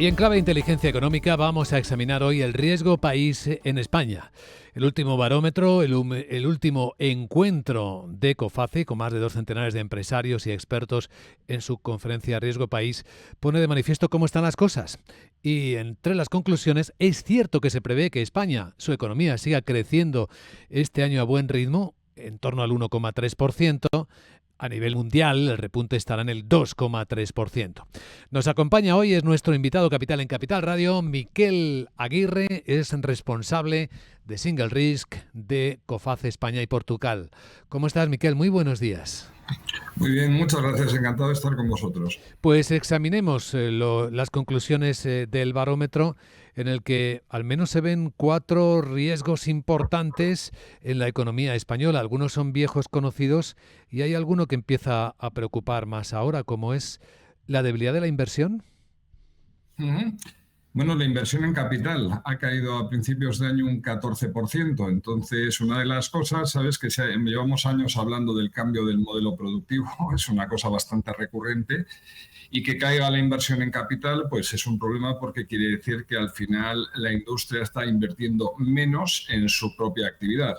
Y en clave de inteligencia económica vamos a examinar hoy el riesgo país en España. El último barómetro, el último encuentro de COFACE, con más de 2 centenares de empresarios y expertos en su conferencia Riesgo País, pone de manifiesto cómo están las cosas. Y entre las conclusiones, es cierto que se prevé que España, su economía, siga creciendo este año a buen ritmo, en torno al 1,3%. A nivel mundial, el repunte estará en el 2,3%. Nos acompaña hoy, es nuestro invitado capital en Capital Radio, Miquel Aguirre, es responsable de Single Risk de COFACE España y Portugal. ¿Cómo estás, Miquel? Muy buenos días. Muy bien, muchas gracias. Encantado de estar con vosotros. Pues examinemos las conclusiones del barómetro, en el que al menos se ven 4 riesgos importantes en la economía española. Algunos son viejos conocidos y hay alguno que empieza a preocupar más ahora, como es la debilidad de la inversión. Ujú. Bueno, la inversión en capital ha caído a principios de año un 14%. Entonces, una de las cosas, sabes que llevamos años hablando del cambio del modelo productivo, es una cosa bastante recurrente. Y que caiga la inversión en capital, pues es un problema porque quiere decir que al final la industria está invirtiendo menos en su propia actividad,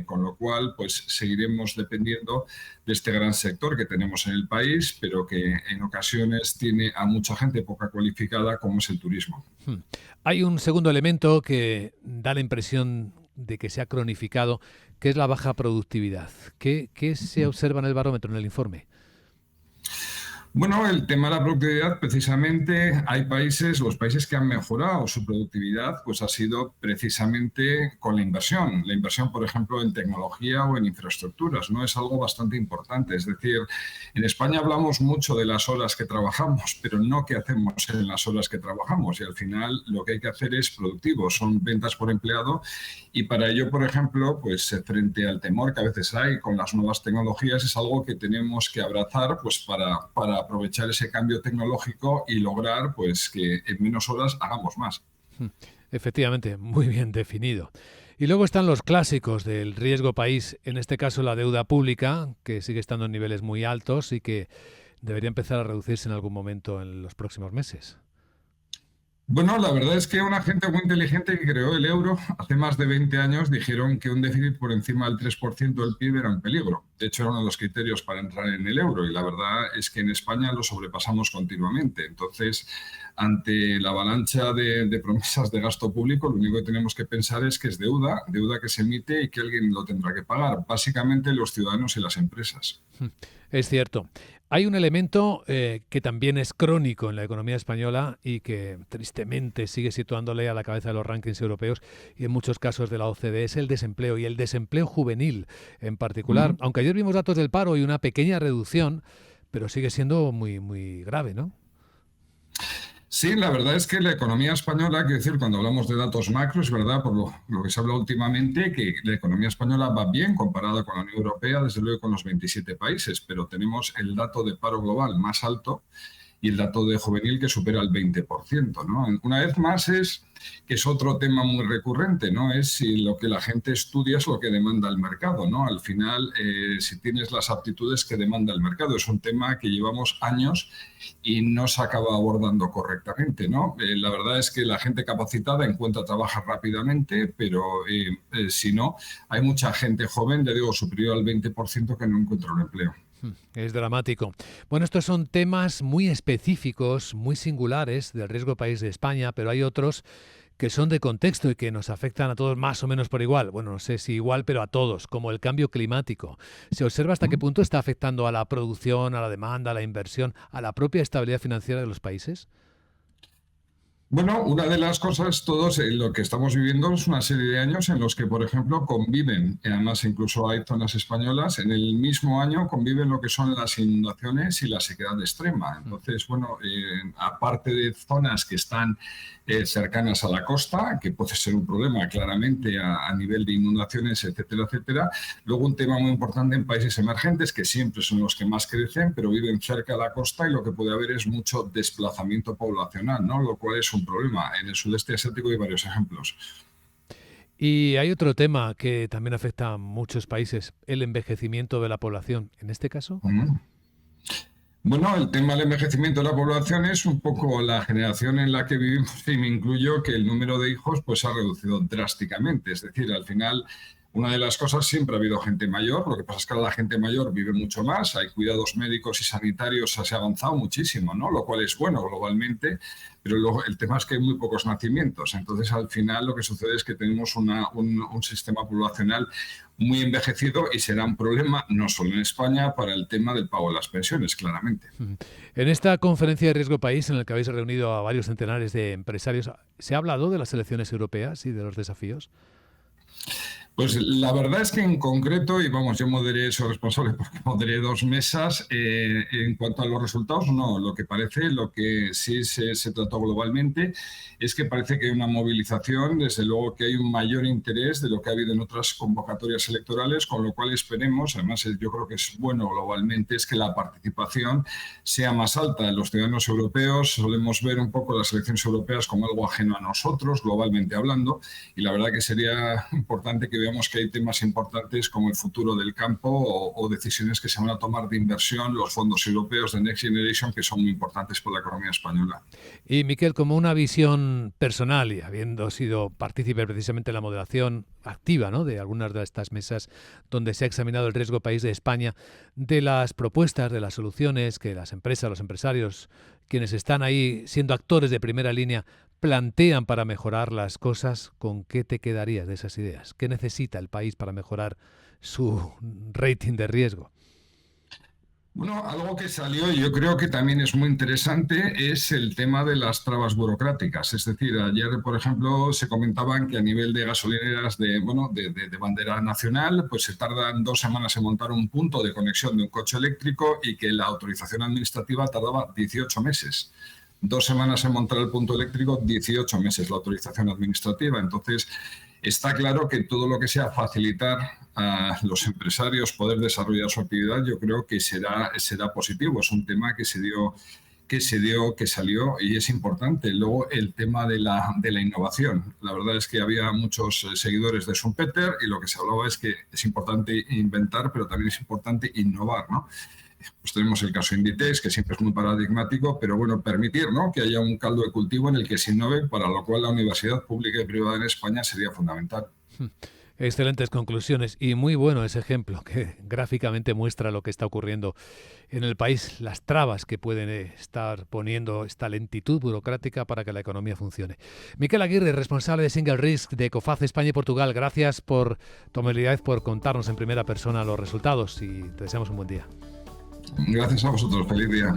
con lo cual pues seguiremos dependiendo de este gran sector que tenemos en el país, pero que en ocasiones tiene a mucha gente poca cualificada, como es el turismo. Hay un segundo elemento que da la impresión de que se ha cronificado, que es la baja productividad. ¿Qué se observa en el barómetro, en el informe? Bueno, el tema de la productividad, precisamente, hay países, los países que han mejorado su productividad, pues ha sido precisamente con la inversión. La inversión, por ejemplo, en tecnología o en infraestructuras, ¿no? Es algo bastante importante. Es decir, en España hablamos mucho de las horas que trabajamos, pero no qué hacemos en las horas que trabajamos. Y al final lo que hay que hacer es productivo, son ventas por empleado. Y para ello, por ejemplo, pues frente al temor que a veces hay con las nuevas tecnologías, es algo que tenemos que abrazar pues para aprovechar ese cambio tecnológico y lograr pues que en menos horas hagamos más. Efectivamente, muy bien definido. Y luego están los clásicos del riesgo país, en este caso la deuda pública, que sigue estando en niveles muy altos y que debería empezar a reducirse en algún momento en los próximos meses. Bueno, la verdad es que una gente muy inteligente que creó el euro hace más de 20 años dijeron que un déficit por encima del 3% del PIB era un peligro. De hecho, era uno de los criterios para entrar en el euro y la verdad es que en España lo sobrepasamos continuamente. Entonces, ante la avalancha de promesas de gasto público, lo único que tenemos que pensar es que es deuda, deuda que se emite y que alguien lo tendrá que pagar, básicamente los ciudadanos y las empresas. Es cierto. Hay un elemento que también es crónico en la economía española y que tristemente sigue situándole a la cabeza de los rankings europeos y en muchos casos de la OCDE, es el desempleo y el desempleo juvenil en particular. Aunque ayer vimos datos del paro y una pequeña reducción, pero sigue siendo muy, muy grave, ¿no? Sí, la verdad es que la economía española, quiero decir, cuando hablamos de datos macro, es verdad, por lo que se habla últimamente, que la economía española va bien comparada con la Unión Europea, desde luego con los 27 países, pero tenemos el dato de paro global más alto y el dato de juvenil que supera el 20%, ¿no? Una vez más es otro tema muy recurrente, ¿no? Es si lo que la gente estudia es lo que demanda el mercado, ¿no? Al final, si tienes las aptitudes que demanda el mercado, es un tema que llevamos años y no se acaba abordando correctamente, ¿no? La verdad es que la gente capacitada encuentra trabajo rápidamente, pero si no, hay mucha gente joven, le digo, superior al 20% que no encuentra un empleo. Es dramático. Bueno, estos son temas muy específicos, muy singulares del riesgo país de España, pero hay otros que son de contexto y que nos afectan a todos más o menos por igual. Bueno, no sé si igual, pero a todos, como el cambio climático. ¿Se observa hasta qué punto está afectando a la producción, a la demanda, a la inversión, a la propia estabilidad financiera de los países? Bueno, una de las cosas, todos lo que estamos viviendo es una serie de años en los que, por ejemplo, conviven, y además incluso hay zonas españolas, en el mismo año conviven lo que son las inundaciones y la sequedad extrema. Entonces, bueno, aparte de zonas que están cercanas a la costa, que puede ser un problema claramente a nivel de inundaciones, etcétera, etcétera. Luego un tema muy importante en países emergentes, que siempre son los que más crecen, pero viven cerca de la costa y lo que puede haber es mucho desplazamiento poblacional, ¿no? Lo cual es un problema. En el sudeste asiático hay varios ejemplos. Y hay otro tema que también afecta a muchos países, el envejecimiento de la población. En este caso, Mm. Bueno, el tema del envejecimiento de la población es un poco la generación en la que vivimos, y me incluyo, que el número de hijos pues ha reducido drásticamente. Es decir, al final, una de las cosas, siempre ha habido gente mayor. Lo que pasa es que ahora la gente mayor vive mucho más, hay cuidados médicos y sanitarios, se ha avanzado muchísimo, ¿no? Lo cual es bueno globalmente, pero luego el tema es que hay muy pocos nacimientos. Entonces, al final, lo que sucede es que tenemos un sistema poblacional muy envejecido, y será un problema no solo en España para el tema del pago de las pensiones, claramente. En esta conferencia de Riesgo País, en la que habéis reunido a varios centenares de empresarios, ¿se ha hablado de las elecciones europeas y de los desafíos? Pues la verdad es que en concreto, y vamos, yo moderé, soy responsable porque moderé 2 mesas, en cuanto a los resultados, no. Lo que parece, lo que sí se trató globalmente, es que parece que hay una movilización, desde luego que hay un mayor interés de lo que ha habido en otras convocatorias electorales, con lo cual esperemos, además yo creo que es bueno globalmente, es que la participación sea más alta. Los ciudadanos europeos solemos ver un poco las elecciones europeas como algo ajeno a nosotros, globalmente hablando, y la verdad que sería importante que veamos que hay temas importantes como el futuro del campo, o decisiones que se van a tomar de inversión, los fondos europeos de Next Generation, que son muy importantes para la economía española. Y Miquel, como una visión personal y habiendo sido partícipe precisamente en la moderación activa, ¿no?, de algunas de estas mesas donde se ha examinado el riesgo país de España, de las propuestas, de las soluciones que las empresas, los empresarios, quienes están ahí siendo actores de primera línea, plantean para mejorar las cosas, ¿con qué te quedarías de esas ideas? ¿Qué necesita el país para mejorar su rating de riesgo? Bueno, algo que salió y yo creo que también es muy interesante es el tema de las trabas burocráticas. Es decir, ayer, por ejemplo, se comentaban que a nivel de gasolineras de bandera nacional, pues se tardan 2 semanas en montar un punto de conexión de un coche eléctrico, y que la autorización administrativa tardaba 18 meses. 2 semanas en montar el punto eléctrico, 18 meses la autorización administrativa. Entonces, está claro que todo lo que sea facilitar a los empresarios poder desarrollar su actividad, yo creo que será positivo. Es un tema que salió y es importante. Luego, el tema de la innovación. La verdad es que había muchos seguidores de Schumpeter, y lo que se hablaba es que es importante inventar, pero también es importante innovar, ¿no? Pues tenemos el caso Inditex, que siempre es muy paradigmático, pero bueno, permitir, ¿no?, que haya un caldo de cultivo en el que se innove, para lo cual la universidad pública y privada en España sería fundamental. Excelentes conclusiones y muy bueno ese ejemplo que gráficamente muestra lo que está ocurriendo en el país, las trabas que pueden estar poniendo esta lentitud burocrática para que la economía funcione. Miquel Aguirre, responsable de Single Risk de Coface España y Portugal, gracias por tu amabilidad, por contarnos en primera persona los resultados, y te deseamos un buen día. Gracias a vosotros. Feliz día.